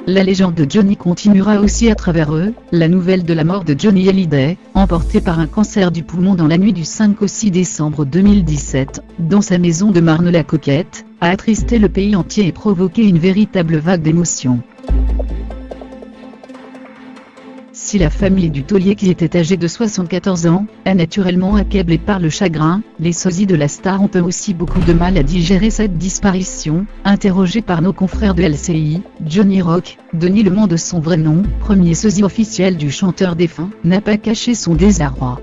la légende de Johnny continuera aussi à travers eux. La nouvelle de la mort de Johnny Hallyday, emporté par un cancer du poumon dans la nuit du 5 au 6 décembre 2017, dans sa maison de Marne-la-Coquette, a attristé le pays entier et provoqué une véritable vague d'émotions. Si la famille du taulier, qui était âgée de 74 ans, est naturellement accablée par le chagrin, les sosies de la star ont eux aussi beaucoup de mal à digérer cette disparition. Interrogé par nos confrères de LCI, Johnny Rock, Denis Lemond de son vrai nom, premier sosie officiel du chanteur défunt, n'a pas caché son désarroi.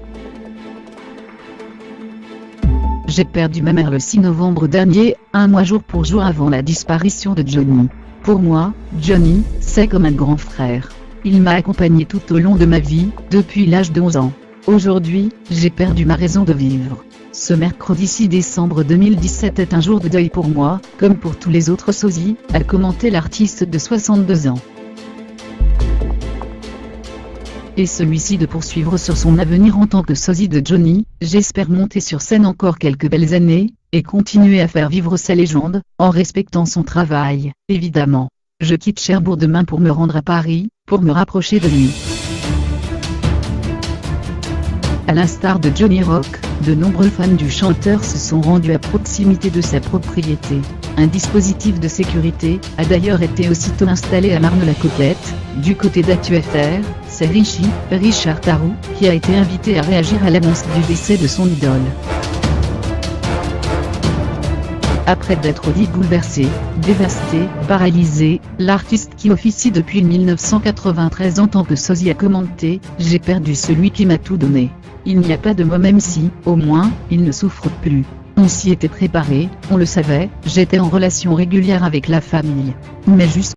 J'ai perdu ma mère le 6 novembre dernier, un mois jour pour jour avant la disparition de Johnny. Pour moi, Johnny, c'est comme un grand frère. Il m'a accompagné tout au long de ma vie, depuis l'âge de 11 ans. Aujourd'hui, j'ai perdu ma raison de vivre. Ce mercredi 6 décembre 2017 est un jour de deuil pour moi, comme pour tous les autres sosies, a commenté l'artiste de 62 ans. Et celui-ci de poursuivre sur son avenir en tant que sosie de Johnny. J'espère monter sur scène encore quelques belles années, et continuer à faire vivre sa légende, en respectant son travail, évidemment. Je quitte Cherbourg demain pour me rendre à Paris, pour me rapprocher de lui. À l'instar de Johnny Rock, de nombreux fans du chanteur se sont rendus à proximité de sa propriété. Un dispositif de sécurité a d'ailleurs été aussitôt installé à Marne-la-Coquette. Du côté d'ActuFR, c'est Richard Tarou, qui a été invité à réagir à l'annonce du décès de son idole. Après d'être dit bouleversé, dévasté, paralysé, l'artiste qui officie depuis 1993 en tant que sosie a commenté « J'ai perdu celui qui m'a tout donné. Il n'y a pas de mots, même si, au moins, il ne souffre plus. On s'y était préparé, on le savait, j'étais en relation régulière avec la famille. Mais juste